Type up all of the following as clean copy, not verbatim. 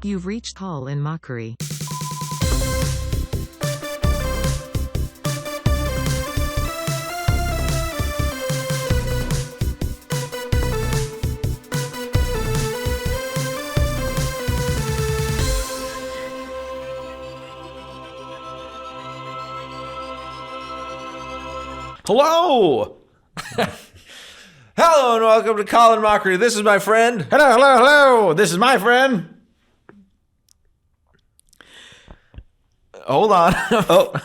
You've reached call in Mockery. Hello! Hello and welcome to Colin Mockery. This is my friend. Hello, hello, hello. This is my friend. Hold on.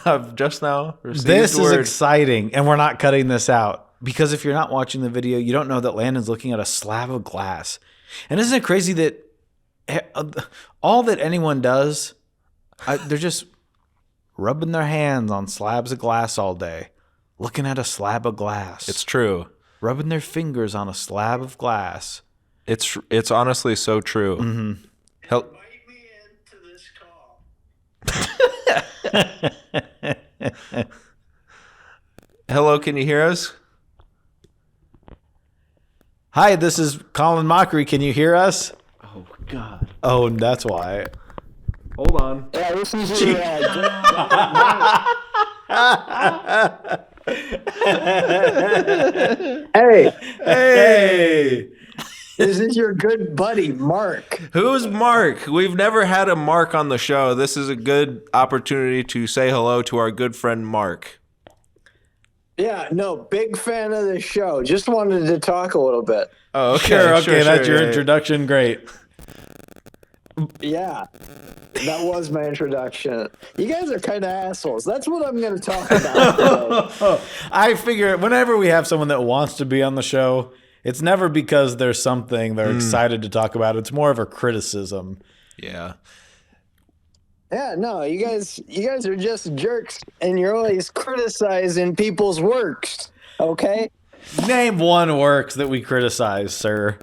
I've just now received This word. is exciting, and we're not cutting this out. Because if you're not watching the video, you don't know that Landon's looking at a slab of glass. And isn't it crazy that all that anyone does, they're just rubbing their hands on slabs of glass all day, looking at a slab of glass. It's true. Rubbing their fingers on a slab of glass. It's honestly so true. Mm-hmm. Invite me into this call. Hello, can you hear us? Hi, this is Colin Mockery. Can you hear us? Oh, God. Oh, that's why. Hold on. Yeah, this is your Hey. This is your good buddy, Mark. Who's Mark? We've never had a Mark on the show. This is a good opportunity to say hello to our good friend Mark. Yeah, no, big fan of the show. Just wanted to talk a little bit. Oh, okay. Sure, that's your yeah. introduction. Great. Yeah, that was my introduction. You guys are kind of assholes. That's what I'm going to talk about today. I figure whenever we have someone that wants to be on the show, it's never because there's something they're excited to talk about. It's more of a criticism. Yeah. Yeah, no, you guys are just jerks, and you're always criticizing people's works, okay? Name one works that we criticize, sir.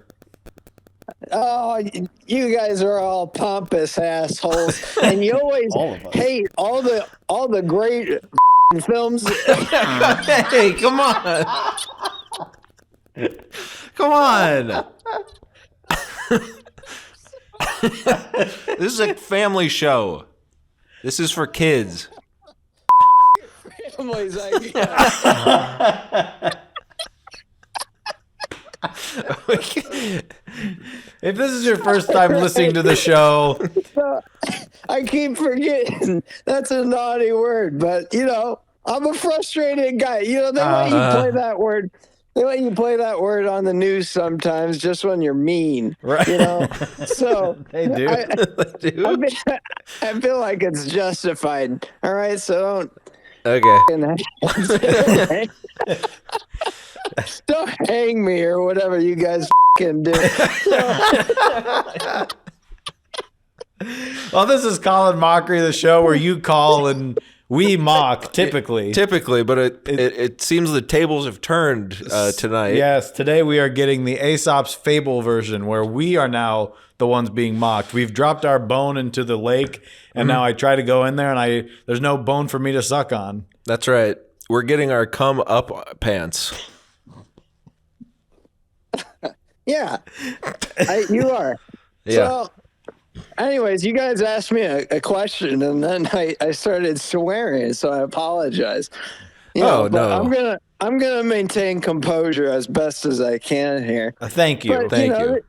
Oh, you guys are all pompous assholes, and you always All of us. hate all the great films. Hey, come on. Come on. This is a family show. This is for kids. Families, I guess. If this is your first time listening to the show, I keep forgetting that's a naughty word, but I'm a frustrated guy. They let you play that word. They let you play that word on the news sometimes, just when you're mean. right? So They do. I feel like it's justified. All right, so Okay. don't hang me or whatever you guys can do. Well, this is Colin Mockery, the show where you call and we mock, typically. Typically, but it seems the tables have turned tonight. Yes, today we are getting the Aesop's Fable version where we are now the ones being mocked. We've dropped our bone into the lake, and now I try to go in there, and there's no bone for me to suck on. That's right. We're getting our come up pants. Yeah, you are. Yeah. So, anyways, you guys asked me a question, and then I started swearing, so I apologize. No. I'm gonna maintain composure as best as I can here. Thank you. But, Thank you.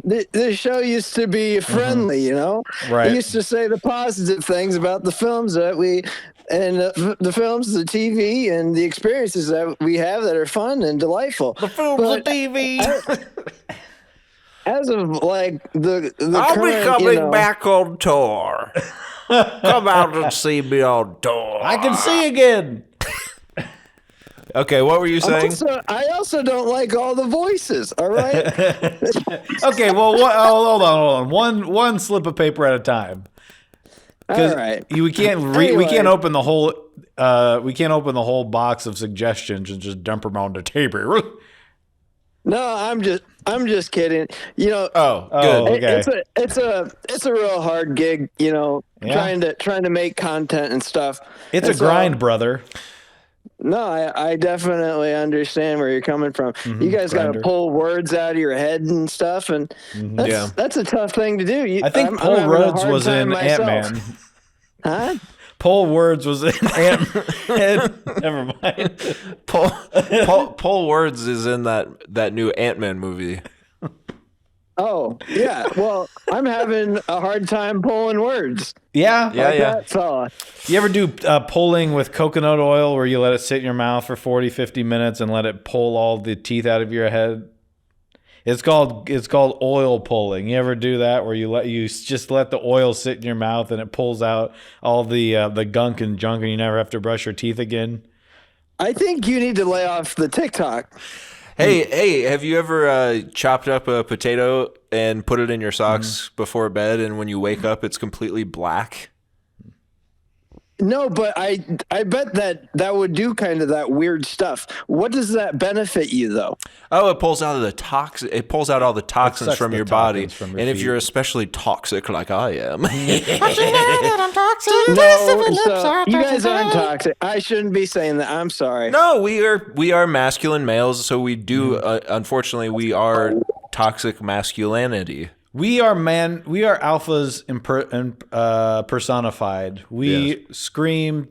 The show used to be friendly, Right. I used to say the positive things about the films that we and the films, the TV, and the experiences that we have that are fun and delightful. The films But and TV. as of like the I'll be current, coming back on tour. Come out and see me on tour. I can see again. Okay, what were you saying? I also don't like all the voices. All right. Okay, well, hold on. One slip of paper at a time. All right. We can't we can't open the whole box of suggestions and just dump them on the table. No, I'm just kidding. Oh, Oh, good. okay. It's a real hard gig. Yeah. Trying to make content and stuff. It's And a grind, brother. No, I definitely understand where you're coming from. You guys got to Grinder. pull words out of your head and stuff, and that's a tough thing to do. I think Paul having a Rudd's hard was time in myself. Ant-Man. Huh? Paul Words was in Ant-Man. Never mind. Paul Words is in that new Ant-Man movie. Oh, yeah. Well, I'm having a hard time pulling words. Yeah. Like that fella. You ever do pulling with coconut oil where you let it sit in your mouth for 40, 50 minutes and let it pull all the teeth out of your head? It's called oil pulling. You ever do that where you just let the oil sit in your mouth and it pulls out all the gunk and junk and you never have to brush your teeth again? I think you need to lay off the TikTok. Hey, have you ever chopped up a potato and put it in your socks before bed, and when you wake up, it's completely black? No, but I bet that would do kind of that weird stuff. What does that benefit you though? Oh, it pulls out all the toxins sucks from the your body. toxins from your And if feet. you're especially toxic like I am, No, so you guys aren't toxic. I shouldn't be saying that. I'm sorry. no, we are masculine males, so we do. Unfortunately, we are toxic masculinity. We are alphas personified. We scream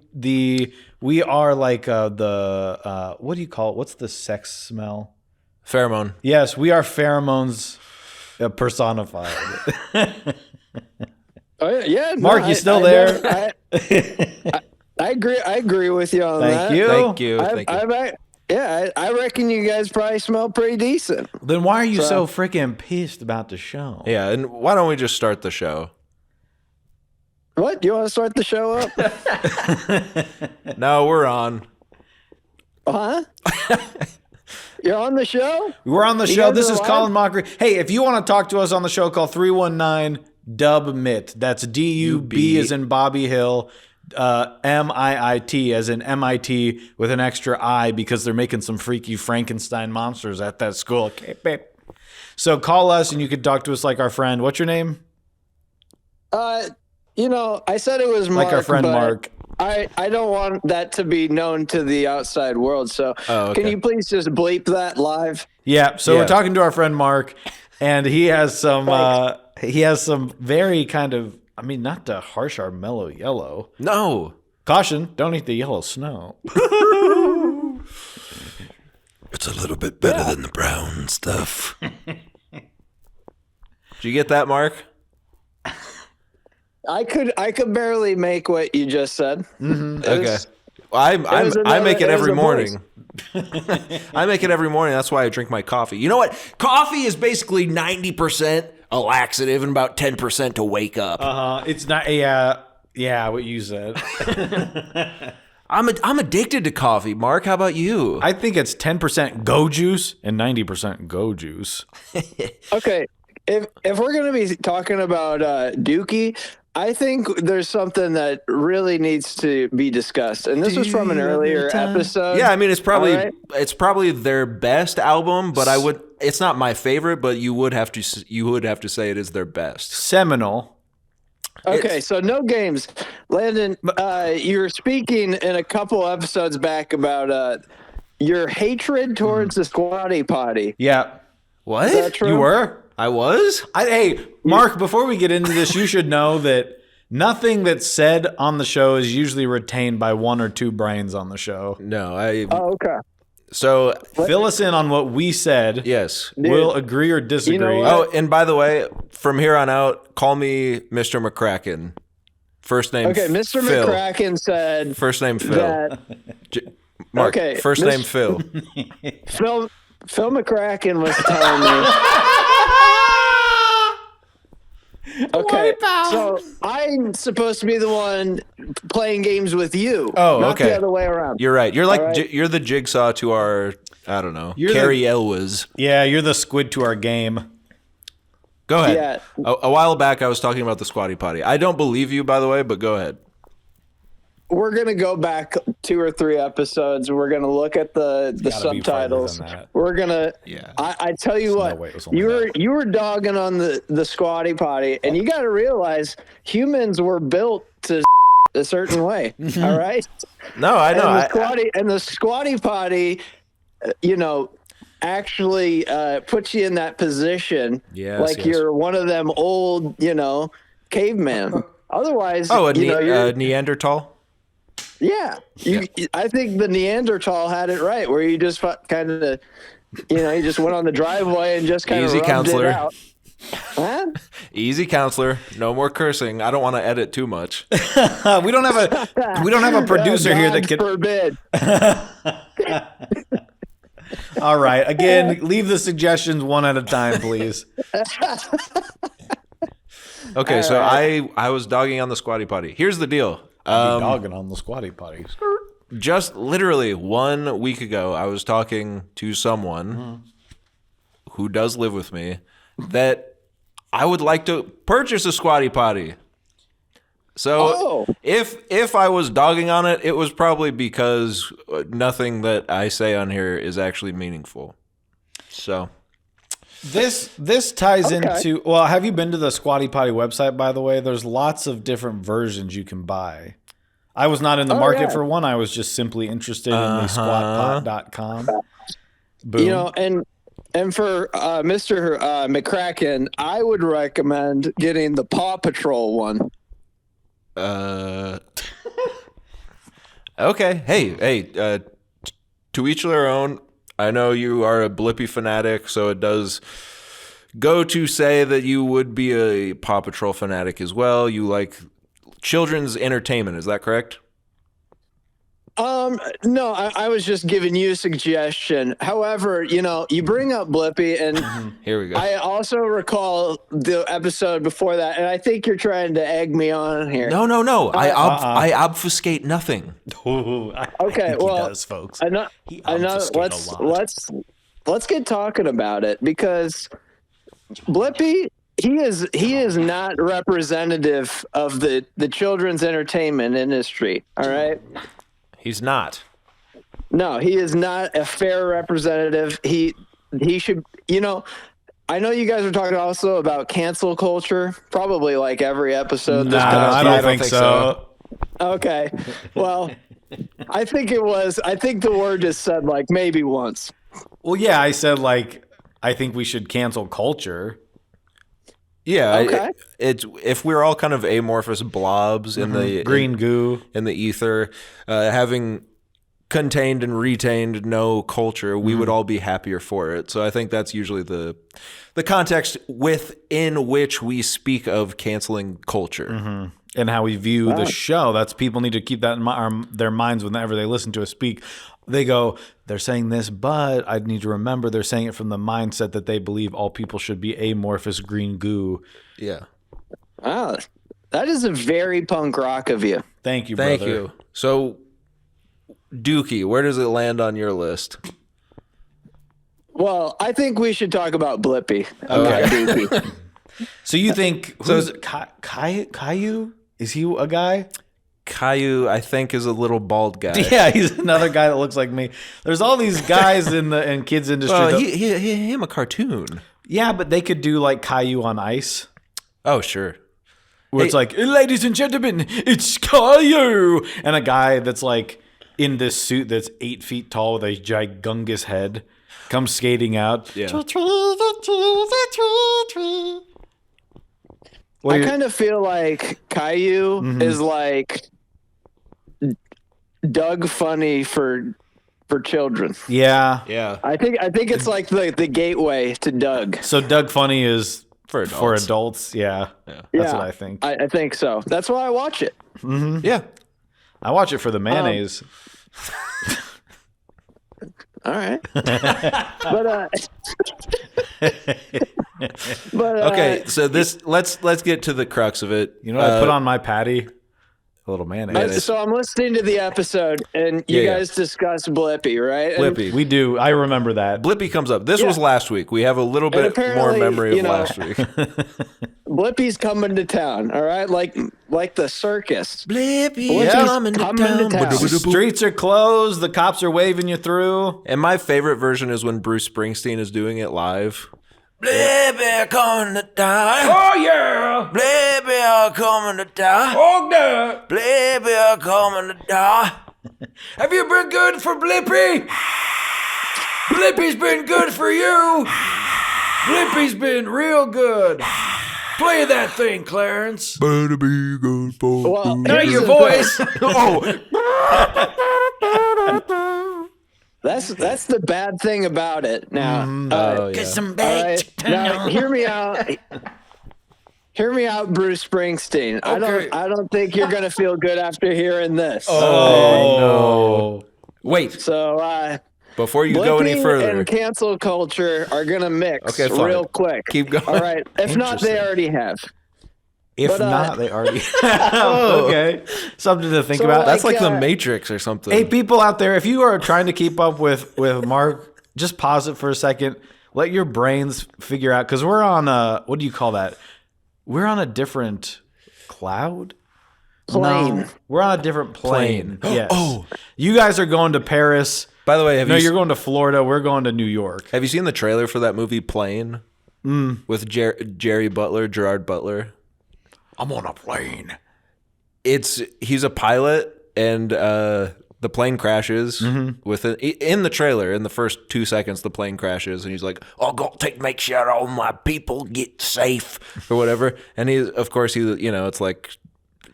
we are like the what do you call it? What's the sex smell? Pheromone. Yes, we are pheromones personified. Oh, yeah, no, Mark, you still there? I agree with you on that. Thank you. Thank you. Thank you. I reckon you guys probably smell pretty decent. Then why are you so freaking pissed about the show? Yeah, and why don't we just start the show? What? You want to start the show up? No, we're on. Huh? You're on the show? We're on the You show. guys This are is live? Colin Mockery. Hey, if you want to talk to us on the show, call 319-DUB-MIT. That's D-U-B as in Bobby Hill, M-I-I-T as in MIT with an extra I because they're making some freaky Frankenstein monsters at that school. Okay, babe. So call us and you can talk to us like our friend. What's your name? I said it was Mark. Like our friend but Mark. I don't want that to be known to the outside world. So okay. can you please just bleep that live? Yeah, so Yeah. we're talking to our friend Mark, and he has some very kind of, I mean, not to harsh our mellow yellow. No. Caution, don't eat the yellow snow. It's a little bit better than the brown stuff. Did you get that, Mark? I could barely make what you just said. Okay. I make it every morning. I make it every morning. That's why I drink my coffee. You know what? Coffee is basically 90% a laxative and about 10% to wake up. It's not, yeah, what you said. I'm addicted to coffee. Mark, how about you? I think it's 10% go juice and 90% go juice. Okay, if we're gonna be talking about Dookie, I think there's something that really needs to be discussed, and this was from an earlier episode. Yeah, I mean it's probably All right. it's probably their best album, but it's not my favorite, but you would have to say it is their best. Seminal. Okay, so no games. Landon, you were speaking in a couple episodes back about your hatred towards the squatty potty. Yeah. What? Is that true? You were? I was? Hey, Mark, before we get into this, you should know that nothing that's said on the show is usually retained by one or two brains on the show. No, Oh, okay. So Fill us in on what we said. yes. We'll agree or disagree. You know what? Oh, and by the way, from here on out, call me Mr. McCracken. First name Okay, Mr. Phil. McCracken said First name Phil. that Mark, Okay, first name Phil. Phil McCracken was telling me. Okay, so I'm supposed to be the one playing games with you. Oh, not okay. the other way around. You're right. You're like All right. you're the jigsaw to our, I don't know, You're Carrie Elwes. Yeah, you're the squid to our game. Go ahead. Yeah. A while back, I was talking about the squatty potty. I don't believe you, by the way, but go ahead. We're gonna go back 2 or 3 episodes. We're gonna look at the gotta be farther subtitles. than that. We're gonna. Yeah. I tell you no what, way it was only that. you were dogging on the squatty potty, and you got to realize humans were built to a certain way. All right. No, I know. And the squatty potty, actually puts you in that position. Yes, yes. You're one of them old, caveman. Otherwise, a Neanderthal. Yeah, I think the Neanderthal had it right, where you just kind of, you just went on the driveway and just kind of rubbed counselor. it out. Huh? Easy, counselor. No more cursing. I don't want to edit too much. We don't have a producer here that can. Forbid. All right. Again, leave the suggestions one at a time, please. Okay, so right. I was dogging on the squatty potty. Here's the deal. Dogging on the squatty potty. Just literally 1 week ago, I was talking to someone who does live with me that I would like to purchase a squatty potty. So if I was dogging on it, it was probably because nothing that I say on here is actually meaningful. So this ties into, well, have you been to the Squatty Potty website, by the way? There's lots of different versions you can buy. I was not in the market for one. I was just simply interested in the squatpot.com. Boom. And for Mr. McCracken, I would recommend getting the Paw Patrol one. Okay. Hey, to each their own. I know you are a Blippi fanatic, so it does go to say that you would be a Paw Patrol fanatic as well. You like children's entertainment, is that correct? No, I was just giving you a suggestion. However, you bring up Blippi, and here we go. I also recall the episode before that, and I think you're trying to egg me on here. No. I obfuscate nothing. Okay, well, he does, folks. I know. Let's get talking about it, because Blippi, he is not representative of the children's entertainment industry. All right. He's not. No, he is not a fair representative. He should, I know you guys are talking also about cancel culture, probably like every episode. No, I don't think so. Okay. Well, I think the word just said like maybe once. Well, yeah, I said I think we should cancel culture. Yeah, okay. If we're all kind of amorphous blobs in the green goo in the ether, having contained and retained no culture, we would all be happier for it. So I think that's usually the context within which we speak of canceling culture and how we view the show. That's people need to keep that in their minds whenever they listen to us speak. They go, they're saying this, but I need to remember they're saying it from the mindset that they believe all people should be amorphous green goo. Yeah. Wow, that is a very punk rock of you. Thank you, brother. Thank you. So, Dookie, where does it land on your list? Well, I think we should talk about Blippi. Okay. Dookie. So you think, who's Caillou? Is he a guy? Caillou, I think, is a little bald guy. Yeah, he's another guy that looks like me. There's all these guys in kids industry. Well, him a cartoon. Yeah, but they could do like Caillou on Ice. Oh, sure. Where it's like, ladies and gentlemen, it's Caillou. And a guy that's like in this suit that's 8 feet tall with a gigantic head comes skating out. Yeah. I kind of feel like Caillou is like Doug Funny for children. Yeah. Yeah. I think it's like the gateway to Doug. So Doug Funny is for adults. For adults. Yeah. That's what I think. I think so. That's why I watch it. Mm-hmm. Yeah. I watch it for the mayonnaise. All right. But okay, so let's get to the crux of it. You know what I put on my patty? A little mayonnaise. So I'm listening to the episode, and you guys discuss Blippi, right? Blippi. We do. I remember that. Blippi comes up. This was last week. We have a little bit more memory of last week. Blippi's coming to town, all right? Like the circus. Blippi's coming to town. The streets are closed. The cops are waving you through. And my favorite version is when Bruce Springsteen is doing it live. Blippi coming to die. Oh yeah. Blippi coming to die. Oh no. Blippi coming to die. Have you been good for Blippi? Blippi's been good for you. Blippi's been real good. Play that thing, Clarence. Better be good for Well, Not your voice. That's the bad thing about it. Now, yeah. Some all bait. right, now hear me out. Hear me out, Bruce Springsteen. Okay. I don't think you're gonna feel good after hearing this. Oh no. Wait, So, before you go any Blippi further. and cancel culture are gonna mix Okay, fine. real quick. Keep going. All right. If not, they Interesting. already have. If But, not, they already. Okay, something to think So, about. That's like, like the Matrix or something. Hey, people out there, if you are trying to keep up with Mark, just pause it for a second. Let your brains figure out, because we're on a, what do you call that? We're on a different cloud? Plane. No, we're on a different plane. Yes. Oh. You guys are going to Paris. By the way, You're going to Florida. We're going to New York. have you seen the trailer for that movie Plane? With Gerard Butler? I'm on a plane. He's a pilot, and the plane crashes with it in the trailer. In the first 2 seconds, the plane crashes, and he's like, "I got to make sure all my people get safe," or whatever. And it's like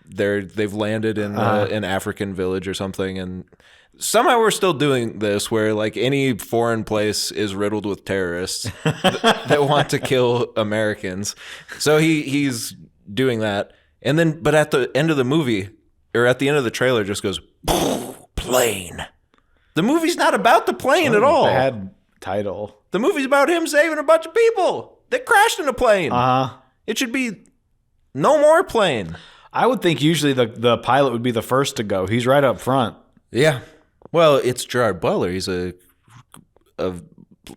they've landed in an African village or something, and somehow we're still doing this, where like any foreign place is riddled with terrorists that want to kill Americans. So he's doing that, and then but at the end of the movie, or at the end of the trailer, just goes plane. The movie's not about the plane at all. Bad title. The movie's about him saving a bunch of people that crashed in a plane. It should be no more plane. I would think usually the pilot would be the first to go. He's right up front. Yeah. Well, it's Gerard Butler. He's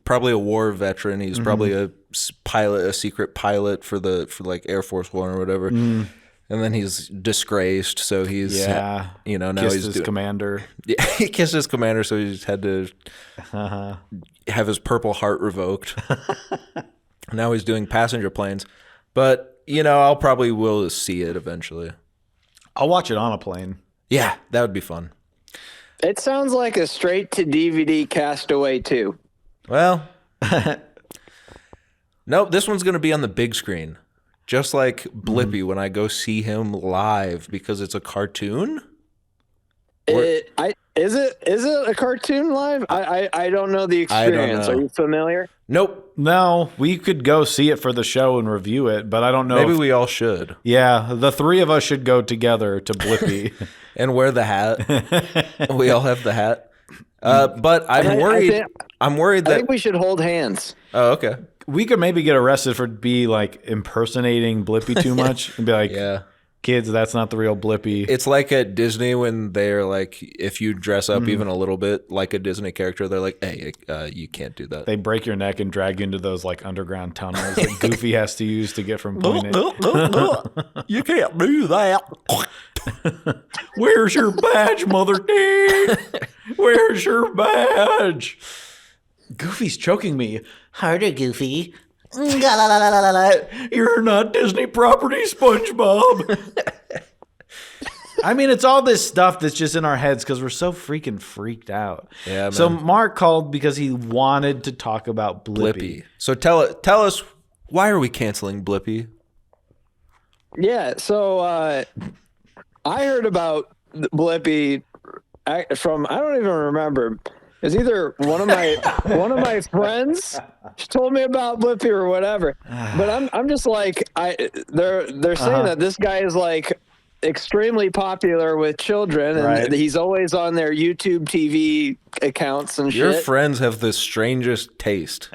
probably a war veteran. He's probably a secret pilot for like Air Force One or whatever. And then he's disgraced, so he's now Kissed he's his commander. Yeah, he kissed his commander, so he just had to have his Purple Heart revoked. Now he's doing passenger planes, but I'll probably will see it eventually. I'll watch it on a plane. Yeah, that would be fun. It sounds like a straight to DVD Castaway 2. Well, nope, this one's going to be on the big screen. Just like Blippi when I go see him live because it's a cartoon. Is it a cartoon live? I don't know the experience. know. Are you familiar? Nope. No, we could go see it for the show and review it, but I don't know. Maybe we all should. Yeah, the three of us should go together to Blippi. And wear the hat. We all have the hat. But I'm worried. I'm worried I that. think we should hold hands. Oh, okay. We could maybe get arrested for like impersonating Blippi too much and be like, Yeah. kids, that's not the real Blippi. It's like at Disney when they're like, if you dress up even a little bit like a Disney character, they're like, hey, you can't do that. They break your neck and drag you into those like underground tunnels that Goofy has to use to get from point A. You can't do that. Where's your badge, Mother D? Where's your badge? Goofy's choking me. Harder, Goofy. You're not Disney property, SpongeBob. I mean, it's all this stuff that's just in our heads because we're so freaking freaked out. Yeah, man. So Mark called because he wanted to talk about Blippi. Blippi. So tell us, why are we canceling Blippi? Yeah, so I heard about Blippi from I don't even remember. It's either one of my friends told me about Blippi or whatever. But I'm just like they're saying that this guy is like extremely popular with children, and Right. he's always on their YouTube TV accounts and Your shit. friends have the strangest taste.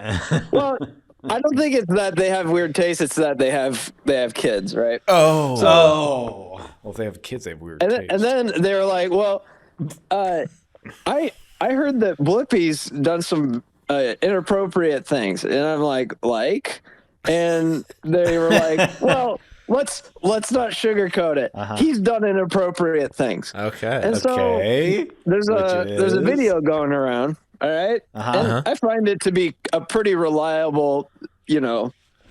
Well, I don't think it's that they have weird tastes. It's that they have kids, right? Oh. Well, if they have kids, they have weird And taste. then they're like, well, I heard that Blippi's done some inappropriate things, and I'm like, and they were like, well, let's not sugarcoat it. He's done inappropriate things. Okay. And so Okay. there's a video going around. All right, and I find it to be a pretty reliable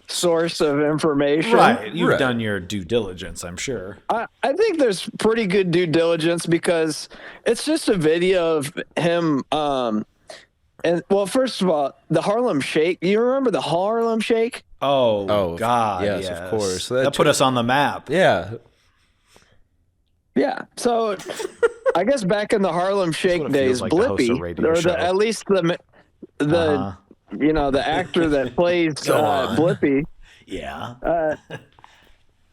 source of information. Right. You've Right. done your due diligence, I'm sure. I think there's pretty good due diligence because it's just a video of him. And well, first of all, the Harlem Shake. You remember the Harlem Shake? Oh, God. yes, Yes, of course. That put us on the map. Yeah. Yeah. So I guess back in the Harlem Shake what it days, feels like to host a Blippi, radio or show. at least the the actor that plays Blippi, Yeah.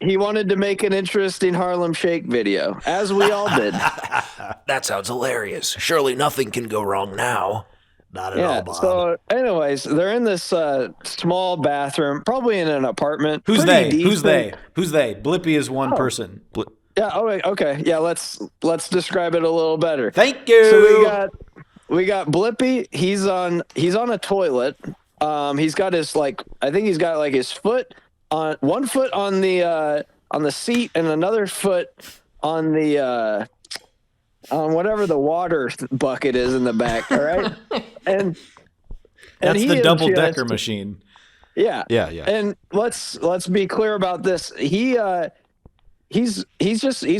he wanted to make an interesting Harlem Shake video, as we all did. That sounds hilarious. Surely nothing can go wrong now. Not at Yeah. all, Bob. So, anyways, they're in this small bathroom, probably in an apartment. Who's Pretty they? Who's decent. they? Who's they? Blippi is one person. Yeah. Oh, wait, okay. Yeah. Let's describe it a little better. Thank you. So we got Blippi. He's on a toilet. He's got his I think he's got his foot on one foot on the seat and another foot on the on whatever the water bucket is in the back. All right, and That's he the is double-decker just- machine. Yeah. Yeah. And let's be clear about this. He's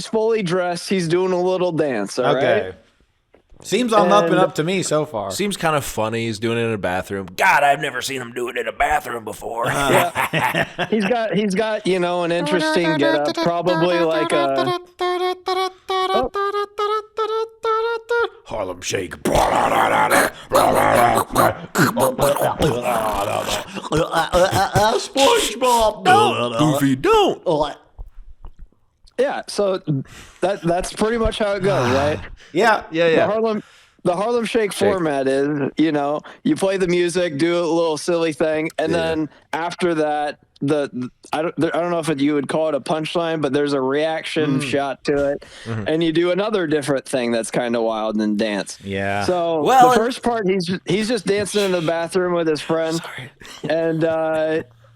fully dressed. He's doing a little dance. All right. Okay. Seems on up and And- up to me so far. Seems kind of funny. He's doing it in a bathroom. God, I've never seen him do it in a bathroom before. He's got an interesting getup, probably like a Harlem Shake. SpongeBob. Goofy, don't. yeah. So that's pretty much how it goes, right? Yeah. The Harlem Shake format is, you play the music, do a little silly thing, and then after that, I don't know if you would call it a punchline, but there's a reaction shot to it, and you do another different thing that's kind of wild and dance. Yeah. So Well, the first part, he's just dancing in the bathroom with his friend, and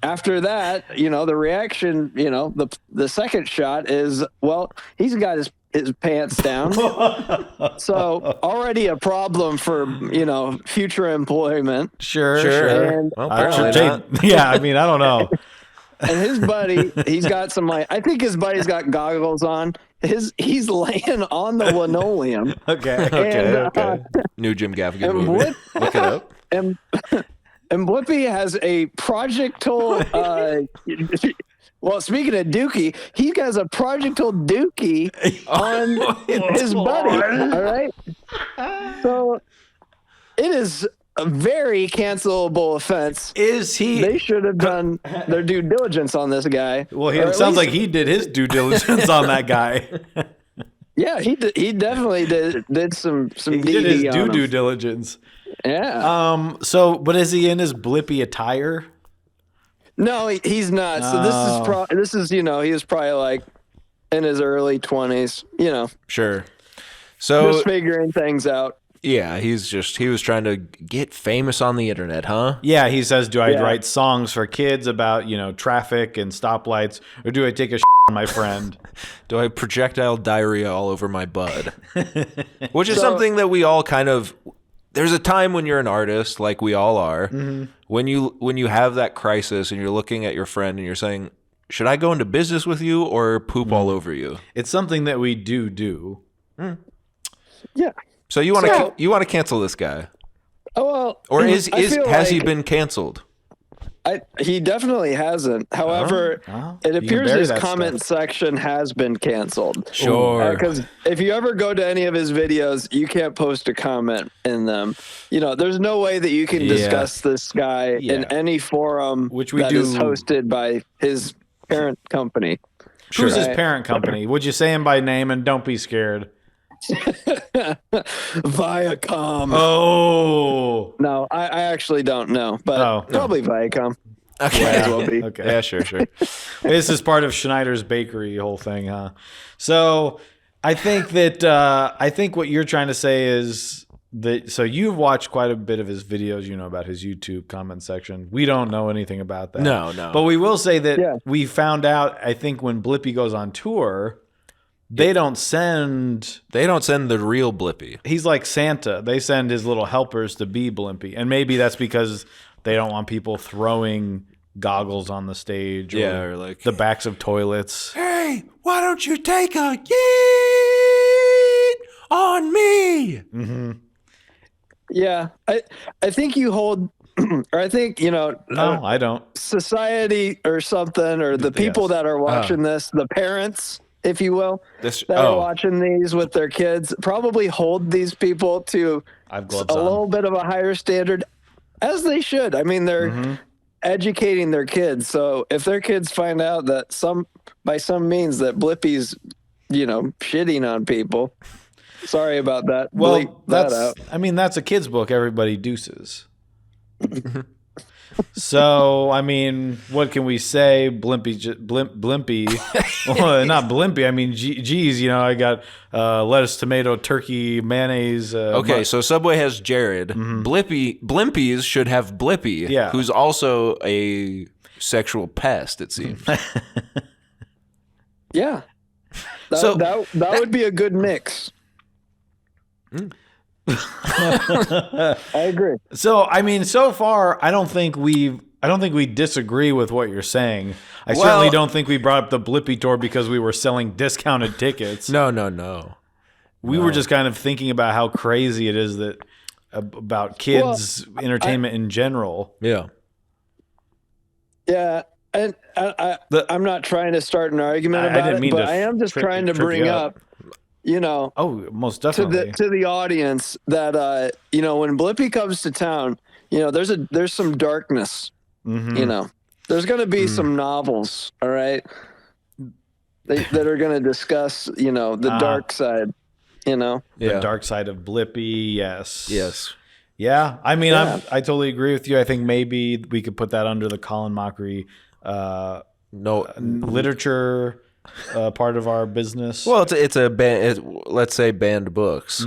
after that, the reaction, the second shot is, well, he's got his pants down. So already a problem for, future employment. Sure. And, Well, apparently not. Yeah, I mean, I don't know. and his buddy, he's got some I think his buddy's got goggles on. He's laying on the linoleum. Okay. Okay. New Jim Gaffigan And movie. Look it up. And Blippi has a projectile. Well, speaking of Dookie, he has a projectile Dookie on his buddy. All right. So it is a very cancelable offense. Is he? They should have done their due diligence on this guy. Well, Or at it sounds least- like he did his due diligence on that guy. Yeah, he definitely did some He did his DD on him. due diligence. Yeah. So, but is he in his Blippi attire? No, he's not. So this is he was probably in his early 20s, Sure. So just figuring things out. yeah, he was trying to get famous on the internet, huh? Yeah, he says, do I Yeah. write songs for kids about, traffic and stoplights, or do I take a on my friend? Do I projectile diarrhea all over my bud? Which is So- something that we all kind of. There's a time when you're an artist, like we all are, when you have that crisis and you're looking at your friend and you're saying, "Should I go into business with you or poop all over you?" It's something that we do. Yeah. So you want to cancel this guy, Oh well. or I has he feel been canceled? he definitely hasn't. However, You it can appears bury his that comment section has been canceled. Sure. Because if you ever go to any of his videos, you can't post a comment in them. There's no way that you can discuss this guy in any forum Which we that do- is hosted by his parent company. Who's his Right. parent company? Would you say him by name and don't be scared? Viacom. Oh. No, I actually don't know, but probably Viacom. Okay. Might as well be. Okay. Yeah, sure. This is part of Schneider's Bakery whole thing, huh? So I think that I think what you're trying to say is that so you've watched quite a bit of his videos, about his YouTube comment section. We don't know anything about that. No. But we will say that Yeah. we found out, I think, when Blippi goes on tour, they don't send. They don't send the real Blippi. He's like Santa. They send his little helpers to be Blippi, and maybe that's because They don't want people throwing goggles on the stage. Or like the backs of toilets. Hey, why don't you take a yeet on me? Mm-hmm. Yeah, I think you hold, or I think, No, I don't. society or something, or the people that are watching this, the parents, if you will, that are watching these with their kids, probably hold these people to a little bit of a higher standard, as they should. I mean, they're educating their kids. So if their kids find out that by some means that Blippi's, shitting on people, sorry about that. Well, bleep that out. I mean, that's a kid's book. Everybody deuces. So, I mean, what can we say? Blimpy. Well, not Blimpy. I mean, geez, I got lettuce, tomato, turkey, mayonnaise. Okay, so Subway has Jared. Blimpies should have Blippi, who's also a sexual pest, it seems. Yeah. That would be a good mix. I agree. So, I mean, so far, I don't think we disagree with what you're saying. I certainly don't think we brought up the Blippi tour because we were selling discounted tickets. No. We were just kind of thinking about how crazy it is that about kids entertainment in general. Yeah. Yeah. And I'm not trying to start an argument about it, but I am just trying to bring up, most definitely to the audience that when Blippi comes to town, there's some darkness. There's going to be some novels, all right, that are going to discuss the dark side. The dark side of Blippi. Yes. Yeah. I mean, I totally agree with you. I think maybe we could put that under the Colin Mockery literature part of our business. Well, it's a band. Let's say banned books.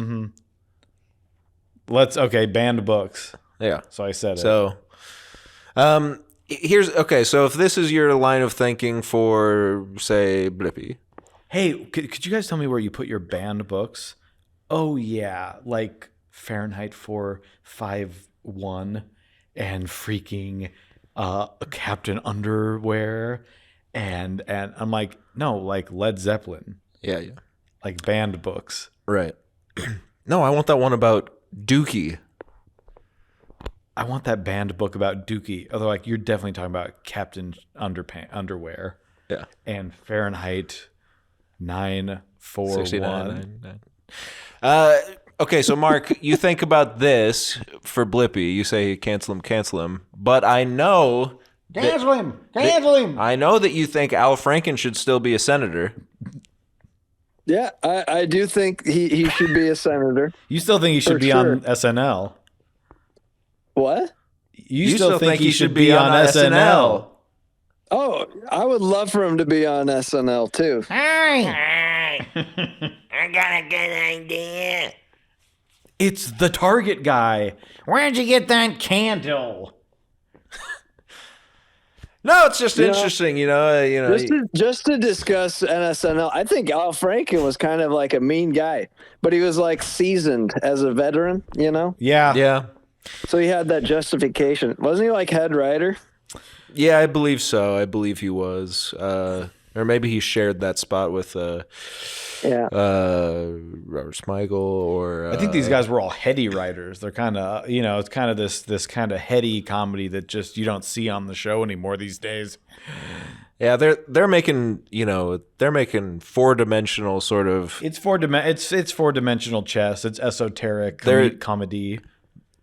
Banned books. Yeah. So I said it. So, So if this is your line of thinking for, say, Blippi. Hey, could you guys tell me where you put your banned books? Oh yeah, like Fahrenheit 451 and freaking Captain Underwear. And I'm like, no, like Led Zeppelin. Yeah. Like banned books. Right. No, I want that one about Dookie. I want that banned book about Dookie. Although, like, you're definitely talking about Captain Underwear. Yeah. And Fahrenheit 941. Okay, so Mark, you think about this for Blippi. You say cancel him. But I know... Cancel him! I know that you think Al Franken should still be a senator. Yeah, I do think he should be a senator. You still think he should be on SNL? What? You still think he should be on SNL? Oh, I would love for him to be on SNL too. Hey, I got a good idea. It's the Target guy. Where'd you get that candle? No, it's just interesting, Just to discuss SNL, I think Al Franken was kind of like a mean guy, but he was like seasoned as a veteran, Yeah. So he had that justification. Wasn't he like head writer? Yeah, I believe so. I believe he was. Or maybe he shared that spot with Robert Smigel or... I think these guys were all heady writers. They're kind of, it's kind of this kind of heady comedy that just you don't see on the show anymore these days. Yeah, they're making, they're making four-dimensional sort of... It's four-dimensional chess. It's esoteric comedy.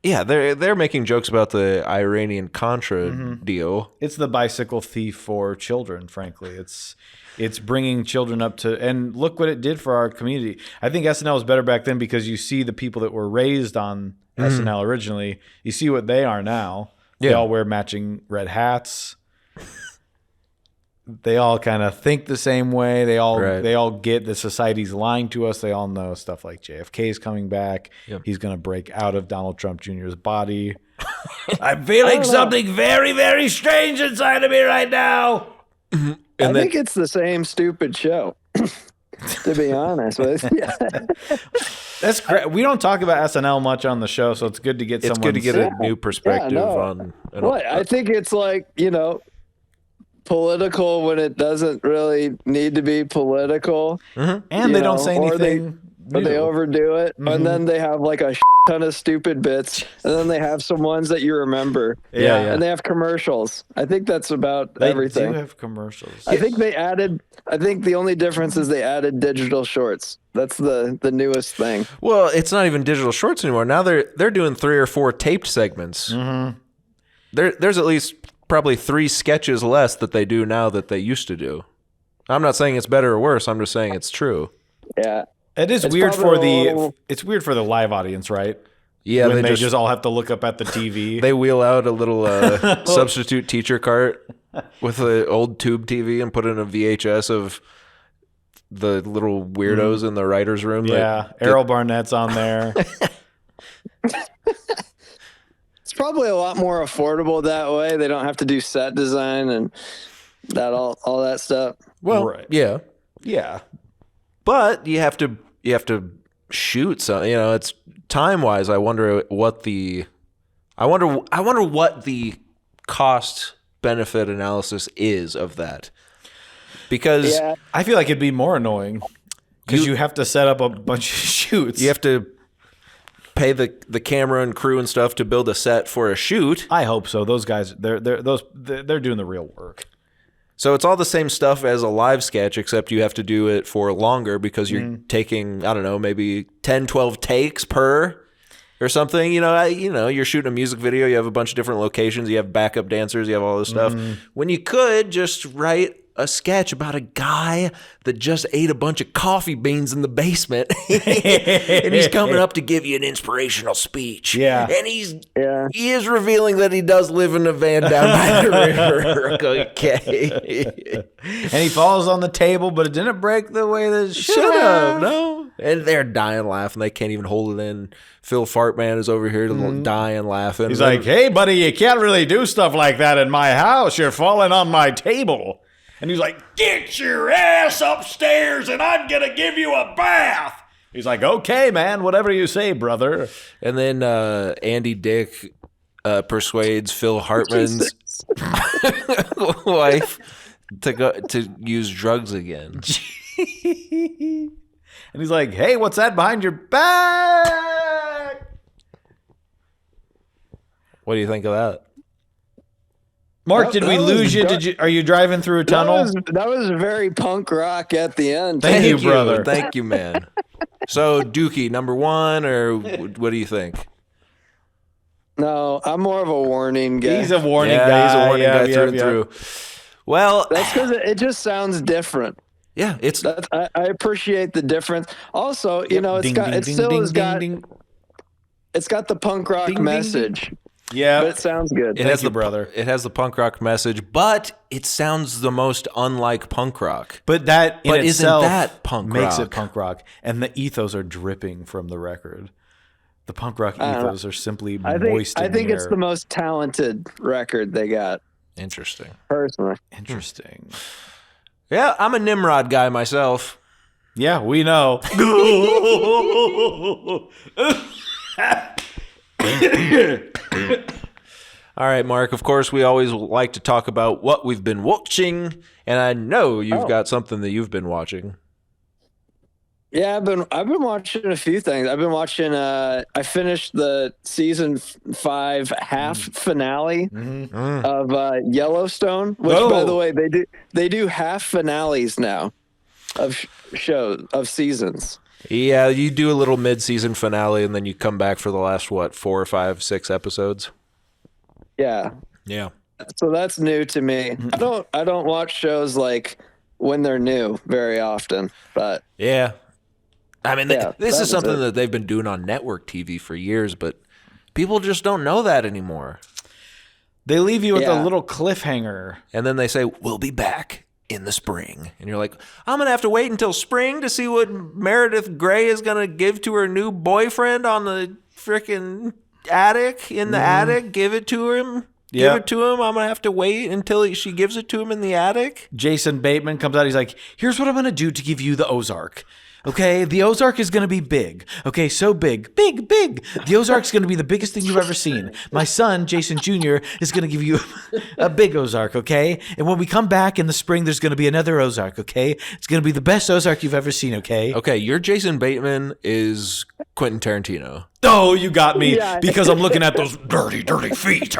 Yeah, they're making jokes about the Iranian Contra deal. It's the bicycle thief for children, frankly. It's bringing children up to, and look what it did for our community. I think SNL was better back then because you see the people that were raised on SNL originally. You see what they are now. They all wear matching red hats. They all kind of think the same way. They all get that society's lying to us. They all know stuff like JFK's coming back. Yep. He's going to break out of Donald Trump Jr.'s body. I'm feeling something very, very strange inside of me right now. I think it's the same stupid show, to be honest with you. That's great. We don't talk about SNL much on the show, so it's good to get It's good to get a new perspective on. What? I think it's like, political when it doesn't really need to be political. And they don't say anything. Or they overdo it. And then they have like a ton of stupid bits. And then they have some ones that you remember. Yeah. And they have commercials. I think that's about everything. They do have commercials. I think the only difference is they added digital shorts. That's the newest thing. Well, it's not even digital shorts anymore. Now they're doing 3 or 4 taped segments. There's at least probably 3 sketches less that they do now that they used to do. I'm not saying it's better or worse. I'm just saying it's true. Yeah. It's weird for the live audience, right? Yeah, when they just all have to look up at the TV. They wheel out a little substitute teacher cart with an old tube TV and put in a VHS of the little weirdos in the writer's room. Yeah, Errol Barnett's on there. It's probably a lot more affordable that way. They don't have to do set design and all that stuff. Well, right. Yeah. But you have to shoot some. It's time wise. I wonder what the cost benefit analysis is of that, because I feel like it'd be more annoying because you have to set up a bunch of shoots. You have to pay the camera and crew and stuff to build a set for a shoot. I hope so. Those guys, they're doing the real work. So it's all the same stuff as a live sketch, except you have to do it for longer because you're taking, I don't know, maybe 10, 12 takes per or something. You're shooting a music video. You have a bunch of different locations. You have backup dancers. You have all this stuff. When you could just write a sketch about a guy that just ate a bunch of coffee beans in the basement and he's coming up to give you an inspirational speech. Yeah. And he is revealing that he does live in a van down by the river. Okay. And he falls on the table, but it didn't break the way that it should have. No. And they're dying laughing. They can't even hold it in. Phil Fartman is over here dying laughing. He's like, hey, buddy, you can't really do stuff like that in my house. You're falling on my table. And he's like, get your ass upstairs and I'm going to give you a bath. He's like, okay, man, whatever you say, brother. And then Andy Dick persuades Phil Hartman's wife to use drugs again. And he's like, hey, what's that behind your back? What do you think of that? Mark, did we lose you? Are you driving through a tunnel? That was very punk rock at the end. Thank you, brother. Thank you, man. So, Dookie, number 1, or what do you think? No, I'm more of a warning guy. He's a warning guy. He's a warning guy through and through. Well, that's because it just sounds different. Yeah, I appreciate the difference. Also, it's got the punk rock message. Yeah, but it sounds good. It has the punk rock message, but it sounds the most unlike punk rock. But that in itself isn't that punk makes rock? It punk rock, and the ethos are dripping from the record. The punk rock ethos are simply moist. I think it's the most talented record they got. Interesting. Personally. Interesting. Yeah, I'm a Nimrod guy myself. Yeah, we know. All right, Mark, of course, we always like to talk about what we've been watching, and I know you've got something that you've been watching. Yeah, I've been watching a few things. I've been watching I finished the season 5 half finale of Yellowstone, which by the way, they do half finales now of seasons. Yeah, you do a little mid-season finale and then you come back for the last 4 or 5, 6 episodes. Yeah. So that's new to me. I don't watch shows like when they're new very often, but yeah. I mean, this is something that they've been doing on network TV for years, but people just don't know that anymore. They leave you with a little cliffhanger. And then they say, we'll be back in the spring. And you're like, I'm going to have to wait until spring to see what Meredith Grey is going to give to her new boyfriend on the freaking attic, in the attic. Give it to him. Give it to him. I'm going to have to wait until she gives it to him in the attic. Jason Bateman comes out. He's like, here's what I'm going to do to give you the Ozark. Okay, the Ozark is going to be big. Okay, so big. Big. The Ozark's going to be the biggest thing you've ever seen. My son, Jason Jr., is going to give you a big Ozark, okay? And when we come back in the spring, there's going to be another Ozark, okay? It's going to be the best Ozark you've ever seen, okay? Okay, your Jason Bateman is Quentin Tarantino. Oh, you got me Yeah. because I'm looking at those dirty feet.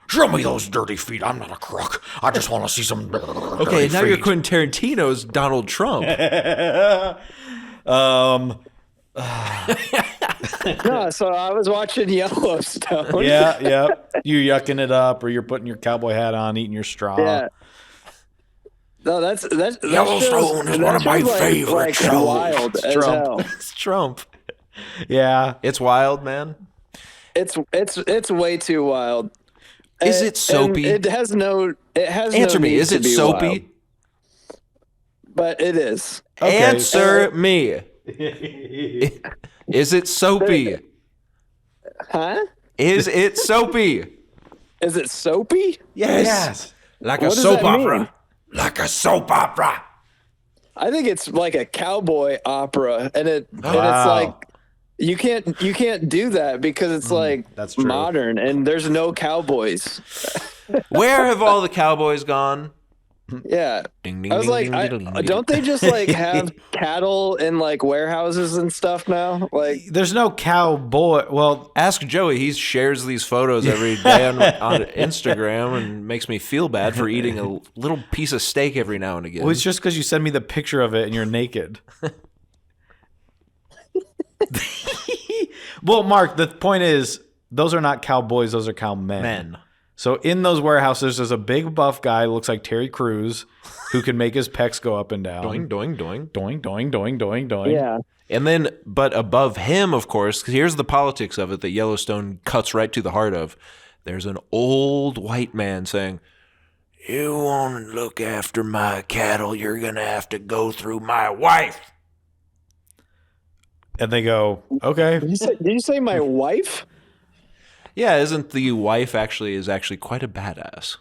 Show me those dirty feet. I'm not a crook. I just want to see some Okay, now you're Quentin Tarantino's Donald Trump. No, so I was watching Yellowstone. Yeah. You're yucking it up, or you're putting your cowboy hat on, eating your straw. Yeah. No, that's Yellowstone is one of my favorite shows. Wild as hell. It's Trump. Yeah. It's wild, man. It's way too wild. Is it soapy? It has Answer no me. need Is to it be soapy? wild, but it is. Okay. Answer me. Is it soapy? Huh? Is it soapy? Is it soapy? Yes. Like a What does soap that mean? opera. Like a soap opera. I think it's like a cowboy opera, and it's Wow. like you can't do that because it's like that's true. modern, and there's no cowboys. Where have all the cowboys gone? Yeah, Ding, ding, I was ding, like, ding, ding, ding, ding. don't they just like have cattle in like warehouses and stuff now? Like, There's no cowboy. Well, Ask Joey. He shares these photos every day on Instagram and makes me feel bad for eating a little piece of steak every now and again. it's just because you send me the picture of it and you're naked. Well, Mark, the point is, those are not cowboys. Those are cowmen. Men. So in those warehouses, there's a big buff guy, looks like Terry Crews, who can make his pecs go up and down. Doing, doing, doing. Doing, doing, doing, doing, doing. yeah, And then, but above him, of course, 'cause here's the politics of it that Yellowstone cuts right to the heart of. There's an old white man saying, You want to look after my cattle, you're going to have to go through my wife. And they go, okay. did you say my wife? yeah, isn't the wife is actually quite a badass?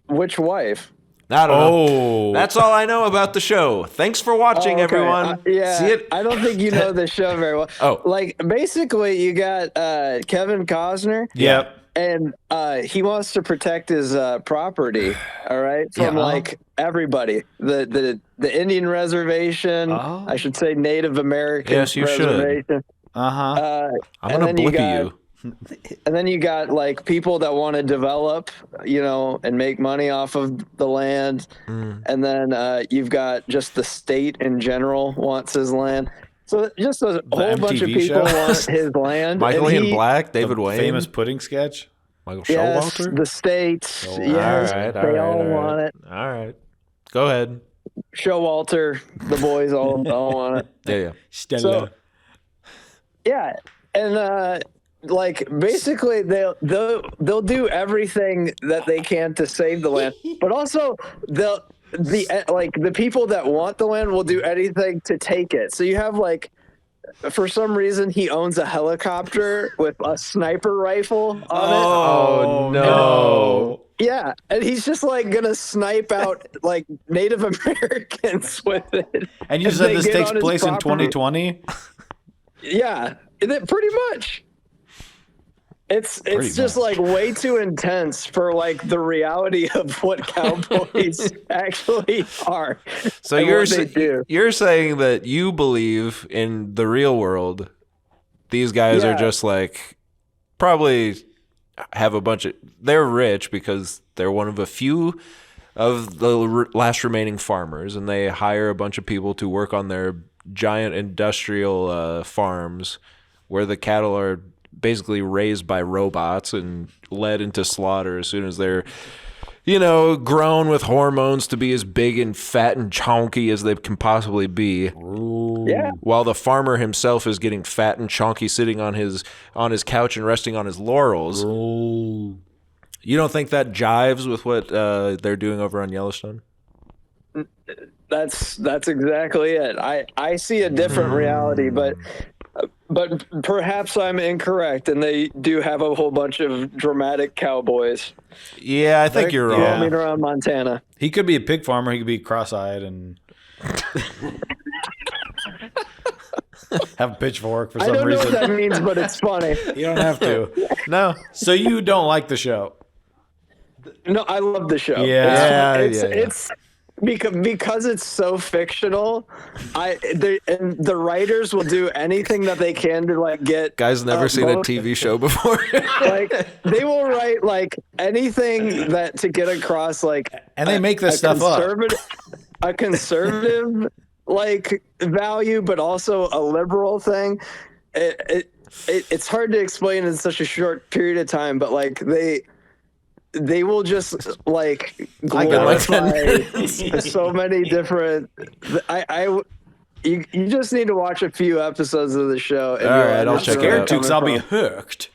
Which wife? I don't know. Oh. That's all I know about the show. Thanks for watching, Oh, okay. everyone. Yeah, See it? I don't think you know the show very well. Oh. Like basically, you got Kevin Costner. Yep. And he wants to protect his property, all right, from Yeah. like everybody. The Indian reservation, Oh. I should say Native American Yes, you should. reservation. Uh-huh. I'm and going to then you Blippi got- you. And then you got like people that want to develop, and make money off of the land. And then you've got just the state in general wants his land. So just a whole bunch of MTV people show? want his land. Michael and Ian he- Black, David Wayne. Famous pudding sketch. Michael Yes, Showalter. the states. Oh, Yes, all right, they all want it. All right. Go ahead. Showalter, the boys all want it. Yeah. Stella. So, yeah, and like basically they'll do everything that they can to save the land, but also the people that want the land will do anything to take it. So you have like, for some reason, he owns a helicopter with a sniper rifle on Oh, Oh, no. no. it. Yeah, and he's just like gonna snipe out like Native Americans with it. And you if said they this get takes on his place in property. 2020? Yeah, pretty much. It's just much. like way too intense for like the reality of what cowboys actually are. So and you're what they do. you're saying that you believe in the real world, these guys are Yeah. just like probably have a bunch of. They're rich because they're one of a few of the last remaining farmers, and they hire a bunch of people to work on their giant industrial farms where the cattle are basically raised by robots and led into slaughter as soon as they're, grown with hormones to be as big and fat and chonky as they can possibly be. Yeah. While the farmer himself is getting fat and chonky sitting on his couch and resting on his laurels. You don't think that jives with what they're doing over on Yellowstone? That's exactly it. I see a different reality, but perhaps I'm incorrect, and they do have a whole bunch of dramatic cowboys Yeah, I think you're roaming wrong. around Montana. He could be a pig farmer. He could be cross-eyed and Have a pitchfork for I some don't know reason. what that means, but it's funny. You don't have to. No. So you don't like the show? No, I love the show. Yeah, it's because it's so fictional. And the writers will do anything that they can to like get Guy's never seen a both- TV show before. Like they will write like anything that to get across like And they make this stuff up. A conservative like value, but also a liberal thing. It's hard to explain in such a short period of time, but like they will just like glorify so many different. You just need to watch a few episodes of the show. And All right, I'll check it out. Tukes, I'll be hooked.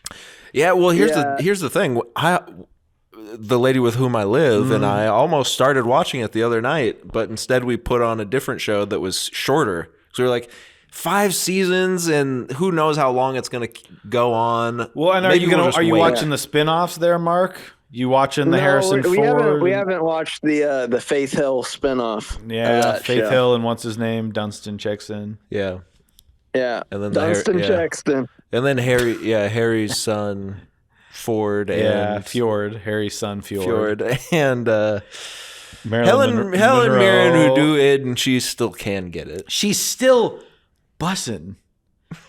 Yeah, well, here's the thing. The lady with whom I live and I almost started watching it the other night, but instead we put on a different show that was shorter. So we were like 5 seasons, and who knows how long it's going to go on. Well, and Maybe are you wait. watching the spin-offs there, Mark? You watching the Harrison Ford? We haven't watched the Faith Hill spinoff. Yeah, Faith show. Hill and what's his name? Dunstan checks in. Yeah. Yeah, And then Dunstan Jackson. And then Harry's son Ford and Fjord, Harry's son Fjord. and Marilyn Helen Monroe. Mirren, who do it, and she still can get it. She's still bussin'.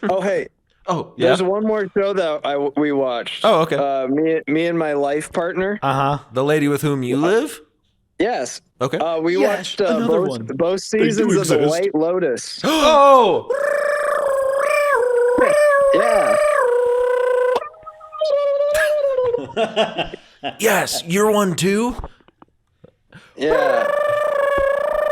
Oh hey, Oh, yeah. there's one more show that we watched. Oh, okay. Me and my life partner. The lady with whom you live? Yes. Okay. We watched another one. both seasons of The White Lotus. Oh! Yeah. Yes, you're one too. Yeah.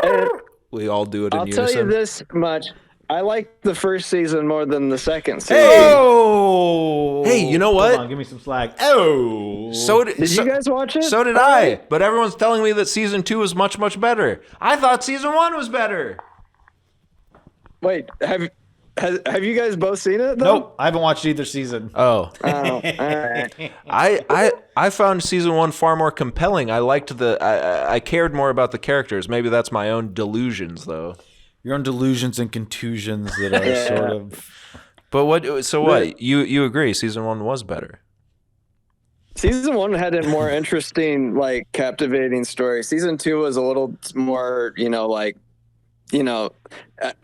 And We all do it in I'll unison. tell you this much. I like the first season more than the second season. Oh! Hey, you know what? Come on, give me some slack. Oh! Did you guys watch it? So did I. But everyone's telling me that season 2 is much, much better. I thought season 1 was better. Wait, have you guys both seen it? Though? Nope, I haven't watched either season. Oh. Oh, all right. I found season 1 far more compelling. I liked I cared more about the characters. Maybe that's my own delusions, though. Your own delusions and contusions that are sort of. But what? So what? You agree? Season 1 was better. Season 1 had a more interesting, like, captivating story. Season 2 was a little more,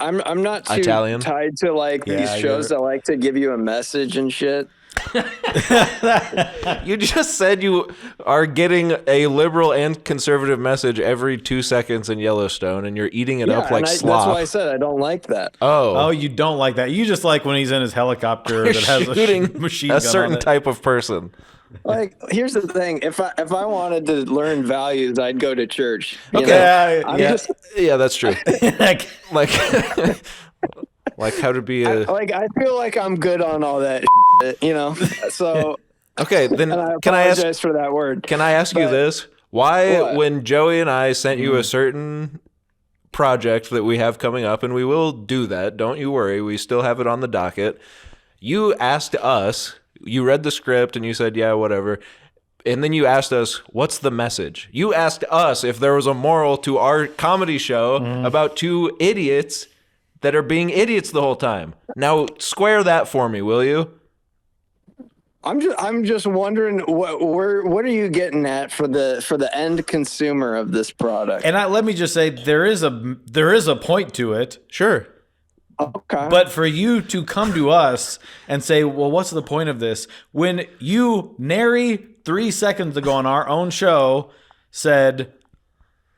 I'm not too Italian? tied to like these shows that like to give you a message and shit. You just said you are getting a liberal and conservative message every 2 seconds in Yellowstone, and you're eating it up like slop. That's why I said I don't like that. Oh, you don't like that. You just like when he's in his helicopter that has shooting machine gun a certain on it. type of person. Like, here's the thing: if I wanted to learn values, I'd go to church. you know? Okay, I'm yeah. just Yeah, that's true. Like, Like, like how to be a. I feel like I'm good on all that, So Okay, then and I can I apologize ask? for that word. Can I ask you But- this? Why, What? when Joey and I sent you a certain project that we have coming up, and we will do that, don't you worry, we still have it on the docket. You asked us, you read the script, and you said, yeah, whatever. And then you asked us, what's the message? You asked us if there was a moral to our comedy show about 2 idiots that are being idiots the whole time. Now, square that for me, will you? I'm just wondering what are you getting at for the end consumer of this product? and let me just say there is a point to it. Sure. Okay. But for you to come to us and say, well, what's the point of this? When you, nary 3 seconds ago on our own show, said,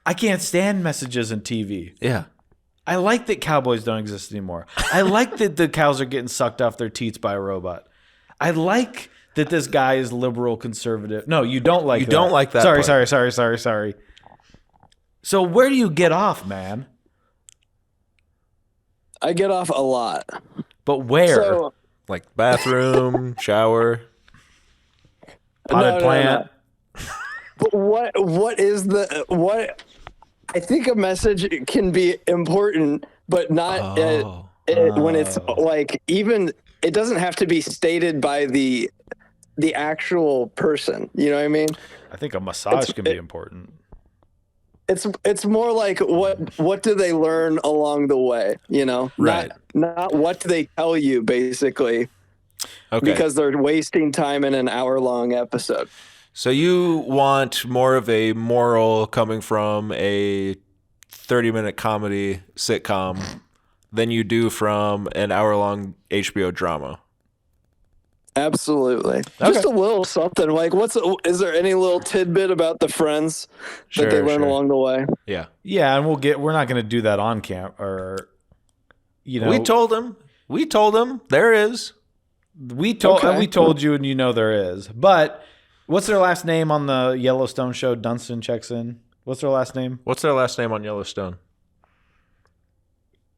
I can't stand messages in TV. Yeah. I like that cowboys don't exist anymore. I like that the cows are getting sucked off their teats by a robot. I like that this guy is liberal conservative. No, you don't like that. You don't like that Sorry. So where do you get off, man? I get off a lot. But where? So, Like bathroom, shower. Potted plant. But what is what? I think a message can be important, but not when it's like even it doesn't have to be stated by the actual person. You know what I mean? I think a massage can be important. it's more like what do they learn along the way, you know? Right. Not what do they tell you, basically. Okay. Because they're wasting time in an hour-long episode. So you want more of a moral coming from a 30-minute comedy sitcom than you do from an hour-long HBO drama. Absolutely. Just a little something. Like, is there any little tidbit about the friends that they learn along the way? Yeah. Yeah, and we're not going to do that on camp, or We told him there is. We told you, and there is. But what's their last name on the Yellowstone show? Dunstan checks in. What's their last name? What's their last name on Yellowstone?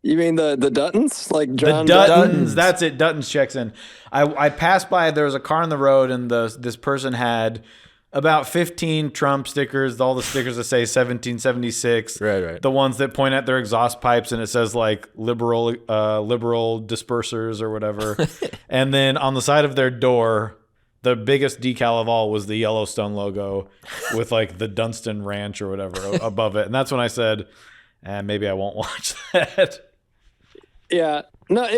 You mean the Duttons? Like John the Duttons. That's it. Duttons checks in. I passed by. There was a car on the road, and this person had about 15 Trump stickers. All the stickers that say 1776. Right. The ones that point at their exhaust pipes, and it says like liberal dispersers or whatever. And then on the side of their door, the biggest decal of all was the Yellowstone logo with like the Dunstan Ranch or whatever above it. And that's when I said, maybe I won't watch that. Yeah. No,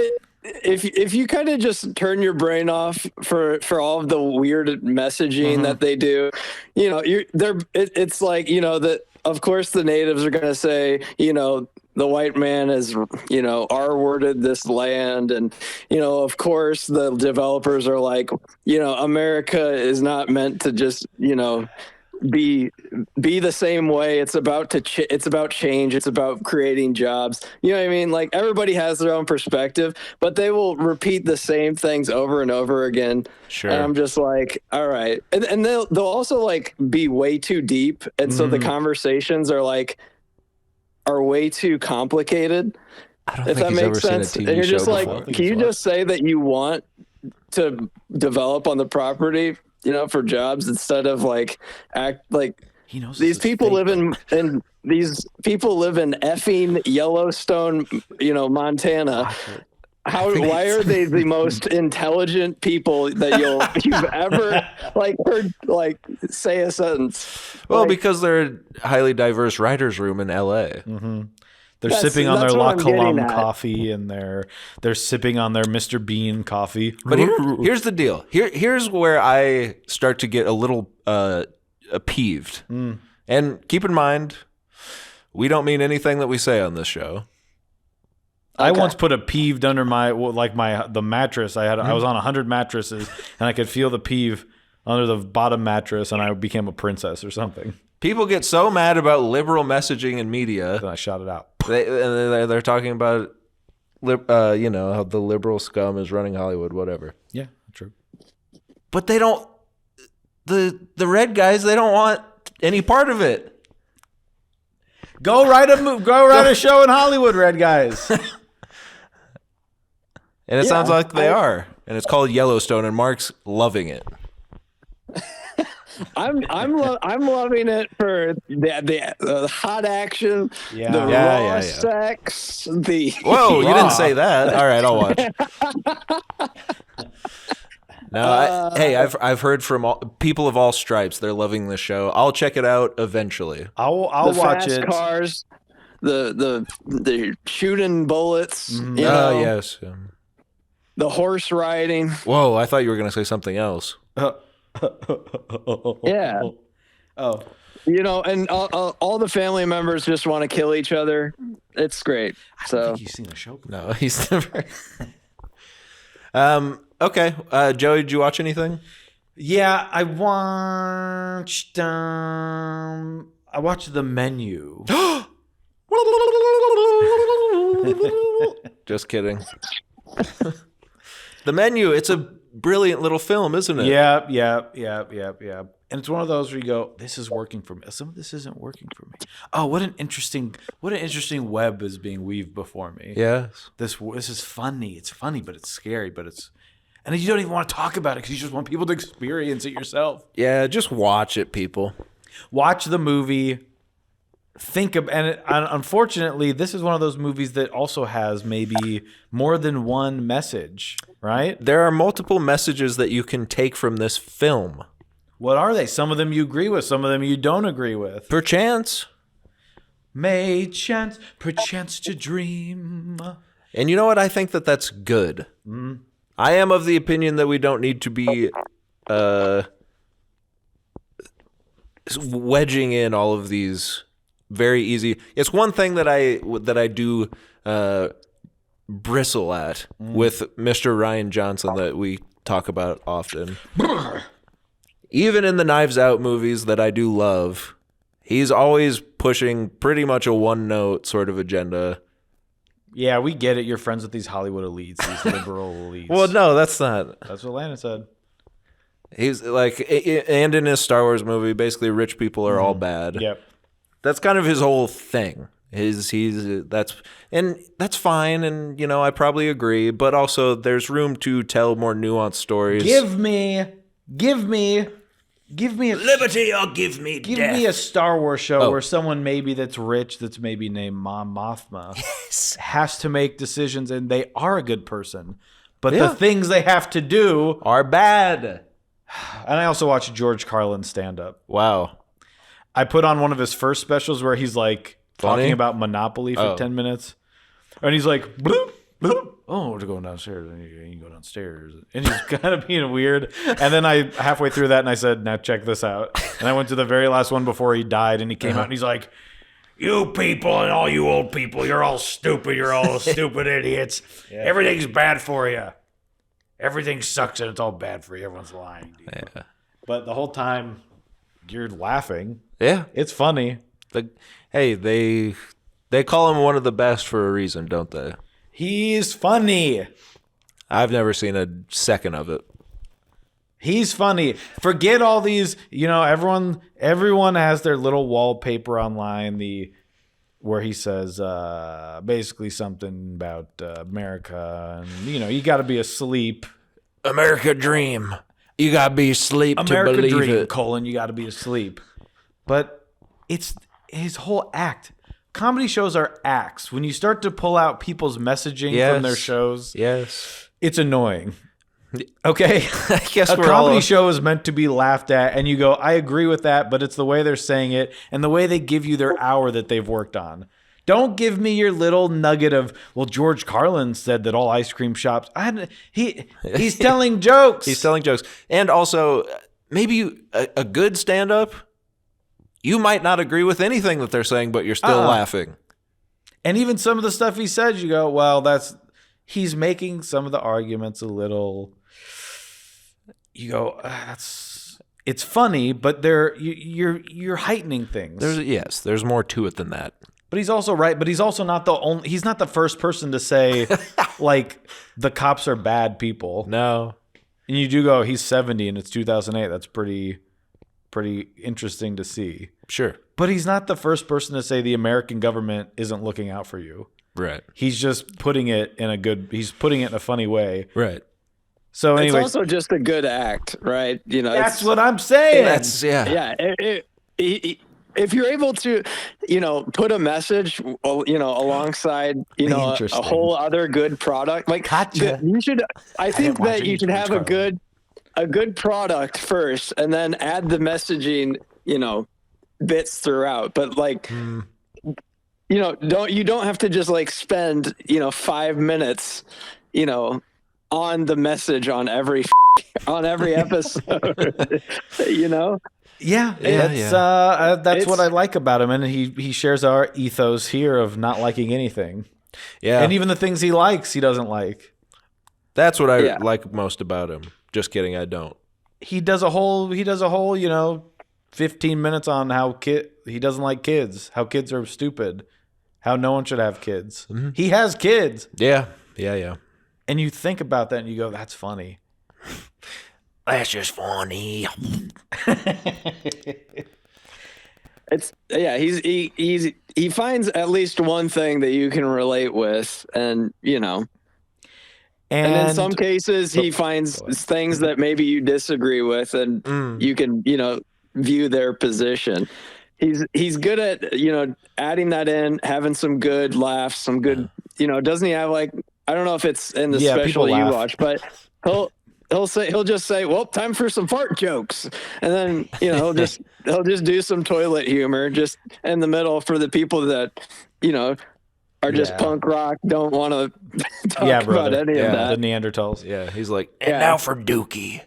if you kind of just turn your brain off for all of the weird messaging that they do, it's like, that of course the natives are going to say, the white man has, R-worded this land. And, of course the developers are like, America is not meant to just, be the same way. It's about it's about change. It's about creating jobs. You know what I mean? Like, everybody has their own perspective, but they will repeat the same things over and over again. Sure. And I'm just like, all right. And they'll also like be way too deep. And so the conversations are way too complicated. I don't if think that he's makes ever sense. seen a TV and you're just show like, before. can you just say that you want to develop on the property, for jobs, instead of like act like He knows these people live in effing Yellowstone, Montana. Why are they the most intelligent people that you've ever heard say a sentence? Well, because they're a highly diverse writers' room in LA. They're sipping on their that's La what I'm getting Colombe at. coffee, and they're sipping on their Mr. Bean coffee. But here's the deal. Here's where I start to get a little peeved. And keep in mind, we don't mean anything that we say on this show. I once put a peeved under the mattress. I was on 100 mattresses, and I could feel the peeve under the bottom mattress, and I became a princess or something. People get so mad about liberal messaging in media. Then I shot it out. They're talking about, how the liberal scum is running Hollywood, whatever. Yeah, true. But they don't. The red guys, they don't want any part of it. Go write a show in Hollywood, red guys. And it sounds like they are. And it's called Yellowstone, and Mark's loving it. I'm loving it for the hot action, Yeah. the Yeah, raw yeah. sex, Whoa, you didn't say that. All right, I'll watch. No, hey, I've heard from people of all stripes. They're loving this show. I'll check it out eventually. I'll the watch fast it. cars, the shooting bullets, Oh, yes. the horse riding. Whoa, I thought you were going to say something else. Yeah. Oh. And all the family members just want to kill each other. It's great. I So think you've seen a show before. No, he's never. Okay. Joey, did you watch anything? Yeah, I watched The Menu. Just kidding. The Menu, it's a brilliant little film, isn't it? Yeah. And it's one of those where you go, this is working for me. Some of this isn't working for me. Oh, what an interesting web is being weaved before me. Yes. This is funny. It's funny, but it's scary, and you don't even want to talk about it because you just want people to experience it yourself. Yeah, just watch it, people. Watch the movie. And unfortunately, this is one of those movies that also has maybe more than one message, right? There are multiple messages that you can take from this film. What are they? Some of them you agree with, some of them you don't agree with. Perchance. may chance, perchance to dream. And you know what? I think that that's good. I am of the opinion that we don't need to be wedging in all of these very easy. It's one thing that I do bristle at with Mr. Ryan Johnson that we talk about often. Even in the Knives Out movies that I do love, he's always pushing pretty much a one-note sort of agenda. Yeah, we get it. You're friends with these Hollywood elites, these liberal elites. Well, no, that's not. That's what Landon said. He's like, and in his Star Wars movie, basically rich people are all bad. Yep. That's kind of his whole thing. That's fine, and I probably agree. But also, there's room to tell more nuanced stories. Give me a Liberty or give me Give death. me a Star Wars show Oh. where someone maybe that's rich, that's maybe named Mon Mothma, has to make decisions, and they are a good person, but Yeah. the things they have to do. Are bad. And I also watched George Carlin stand up. Wow. I put on one of his first specials where he's like Funny? talking about Monopoly for 10 minutes, and he's like, bloop, bloop. Oh, we're going downstairs. And you go downstairs, and he's kind of being weird. And then I halfway through that, and I said, "Now check this out." And I went to the very last one before he died, and he came out, and he's like, You people and all you old people, you're all stupid. You're all stupid idiots. Everything's bad for you. Everything sucks and it's all bad for you. Everyone's lying to you. Yeah. but the whole time you're laughing. Yeah. It's funny. Hey, they call him one of the best for a reason, don't they? He's funny. I've never seen a second of it. He's funny. Forget all these, everyone has their little wallpaper online, where he says basically something about America, and you got to be asleep. America dream. You gotta be asleep America to believe dream, it. you got to be asleep. But it's his whole act. Comedy shows are acts. When you start to pull out people's messaging from their shows, Yes. it's annoying. Okay? I guess A we're comedy all show is meant to be laughed at, and you go, I agree with that, but it's the way they're saying it and the way they give you their hour that they've worked on. Don't give me your little nugget of, well, George Carlin said that all ice cream shops. He's telling jokes. He's telling jokes. And also, maybe a good stand-up, you might not agree with anything that they're saying, but you're still laughing. And even some of the stuff he says, you go, well, he's making some of the arguments a little. You go, it's funny, but you're heightening things. There's more to it than that. But he's also right. But he's also not he's not the first person to say, like, the cops are bad people. No. And you do go, he's 70 and it's 2008. That's pretty interesting to see. Sure. But he's not the first person to say the American government isn't looking out for you. Right. He's just putting it in a funny way. Right. So anyway, It's also just a good act, right? that's what I'm saying. If you're able to, put a message, alongside, a Interesting. whole other good product, like Gotcha. you should. I think watch that you any should have George Carlin. a good product first, and then add the messaging, bits throughout. But like, you don't have to just like spend 5 minutes, on the message on every episode, Yeah, that's what I like about him, and he shares our ethos here of not liking anything. Yeah. And even the things he likes, he doesn't like. That's what I like most about him. Just kidding, I don't. He does a whole 15 minutes on how he doesn't like kids, how kids are stupid, how no one should have kids. Mm-hmm. He has kids. Yeah. And you think about that and you go, that's funny. That's just funny. He finds at least one thing that you can relate with, and and in some cases he finds things that maybe you disagree with, and you can view their position. He's good at adding that in, having some good laughs, some good doesn't he have, like, I don't know if it's in the special you watch, but he'll just say, "Well, time for some fart jokes," and then he'll just do some toilet humor just in the middle for the people that are just punk rock, don't want to talk about any of that. The Neanderthals. Yeah, he's like, and now for Dookie.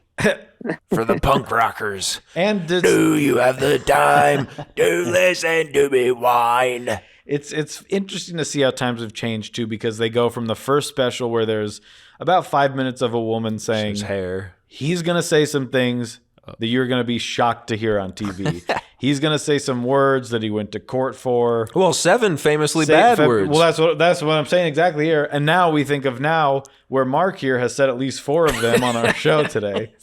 For the punk rockers. And do you have the time to listen to me whine? It's interesting to see how times have changed too, because they go from the first special where there's about 5 minutes of a woman saying his hair. He's gonna say some things that you're gonna be shocked to hear on TV. He's gonna say some words that he went to court for. Well, 7 famously bad words. Well, that's what I'm saying exactly here. And now we think of where Mark here has said at least 4 of them on our show today.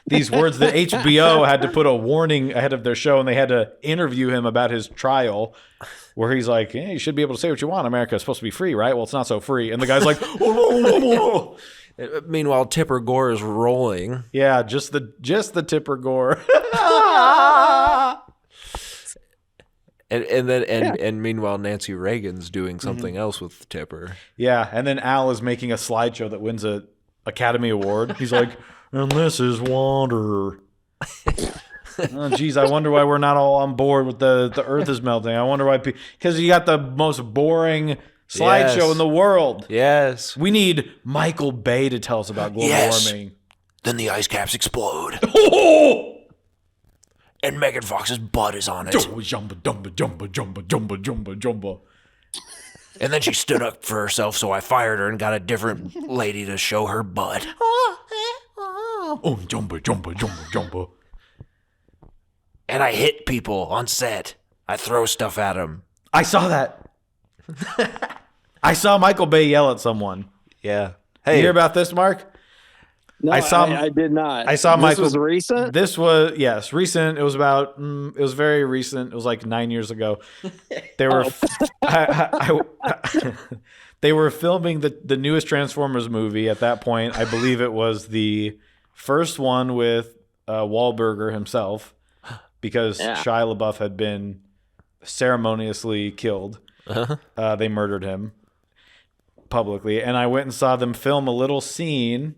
These words that HBO had to put a warning ahead of their show, and they had to interview him about his trial, where he's like, you should be able to say what you want. America is supposed to be free, right? Well, it's not so free. And the guy's like, oh. Meanwhile, Tipper Gore is rolling. Yeah, just the Tipper Gore. and meanwhile, Nancy Reagan's doing something else with Tipper. Yeah, and then Al is making a slideshow that wins a Academy Award. He's like, and this is water. Oh, geez, I wonder why we're not all on board with the Earth is melting. I wonder why because you got the most boring slideshow in the world. Yes. We need Michael Bay to tell us about global warming. Then the ice caps explode. Oh! And Megan Fox's butt is on it. Jumba, jumba, jumba, jumba, jumba, jumba, jumba. And then she stood up for herself, so I fired her and got a different lady to show her butt. Oh, jumba, jumba, jumba, jumba. And I hit people on set. I throw stuff at them. I saw that. I saw Michael Bay yell at someone. Yeah. Hey, you hear about this, Mark? No, I did not. I saw Michael. This was recent? This was, yes, recent. It was it was very recent. It was like 9 years ago. They were, they were filming the newest Transformers movie at that point. I believe it was the first one with Wahlberger himself, because Shia LaBeouf had been ceremoniously killed. They murdered him publicly. And I went and saw them film a little scene.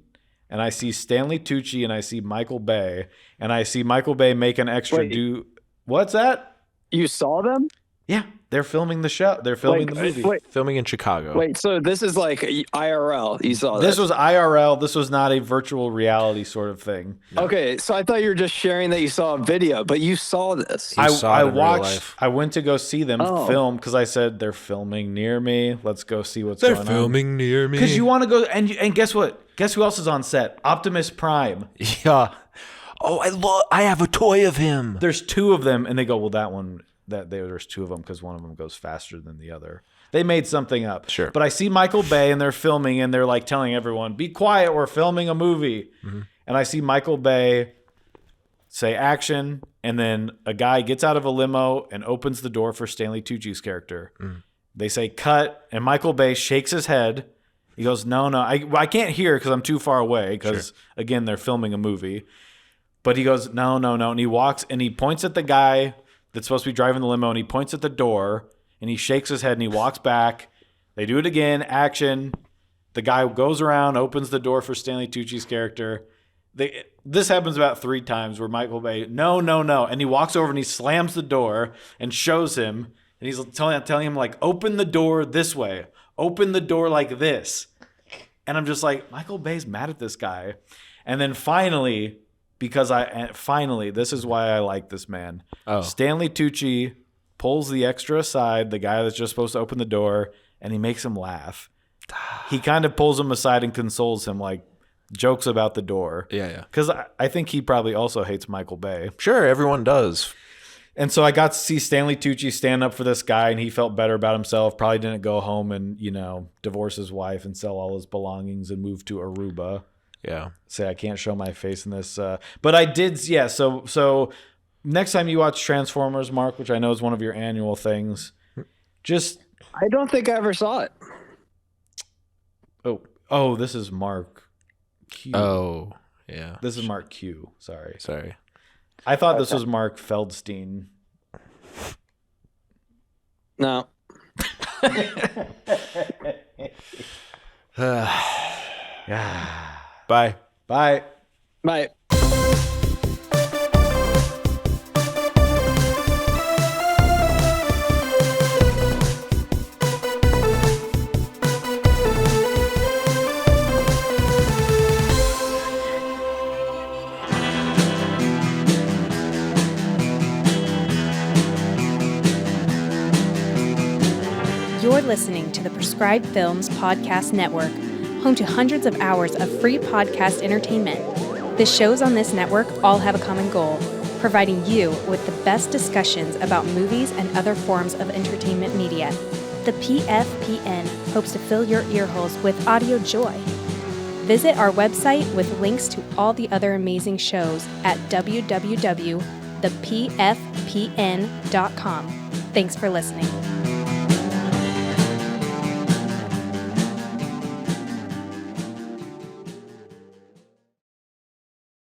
And I see Stanley Tucci and I see Michael Bay. And I see Michael Bay make an extra What's that? You saw them? Yeah, they're filming the show. They're filming the movie. Filming in Chicago. Wait, so this is like IRL. You saw this was IRL. This was not a virtual reality sort of thing. No. Okay, so I thought you were just sharing that you saw a video, but you saw this. I watched. I went to go see them film because I said they're filming near me. Let's go see what's going on. They're filming near me. Because you want to go and guess what? Guess who else is on set? Optimus Prime. Yeah. Oh, I have a toy of him. There's 2 of them, and they go, well, that one. There's 2 of them because one of them goes faster than the other. They made something up. Sure. But I see Michael Bay and they're filming and they're like telling everyone, be quiet, we're filming a movie. Mm-hmm. And I see Michael Bay say action, and then a guy gets out of a limo and opens the door for Stanley Tucci's character. Mm. They say cut, and Michael Bay shakes his head. He goes, no, I can't hear because I'm too far away because, again, they're filming a movie. But he goes, no. And he walks and he points at the guy that's supposed to be driving the limo, and he points at the door, and he shakes his head, and he walks back. They do it again, action. The guy goes around, opens the door for Stanley Tucci's character. This happens about 3 times where Michael Bay, no. And he walks over, and he slams the door and shows him, and he's telling him, like, open the door this way. Open the door like this. And I'm just like, Michael Bay's mad at this guy. And then finally... this is why I like this man. Stanley Tucci pulls the extra aside, the guy that's just supposed to open the door, and he makes him laugh. He kind of pulls him aside and consoles him, like jokes about the door. Yeah. Because I think he probably also hates Michael Bay. Sure, everyone does. And so I got to see Stanley Tucci stand up for this guy, and he felt better about himself. Probably didn't go home and, divorce his wife and sell all his belongings and move to Aruba. Yeah. Say I can't show my face in this. But I did, yeah. So next time you watch Transformers, Mark, which I know is one of your annual things, I don't think I ever saw it. Oh, this is Mark Q. Oh, yeah. This is Mark Q. Sorry. I thought this was Mark Feldstein. No. Yeah. Bye. Bye. Bye. You're listening to the Prescribed Films Podcast Network, home to hundreds of hours of free podcast entertainment. The shows on this network all have a common goal, providing you with the best discussions about movies and other forms of entertainment media. The PFPN hopes to fill your earholes with audio joy. Visit our website with links to all the other amazing shows at www.thepfpn.com. Thanks for listening.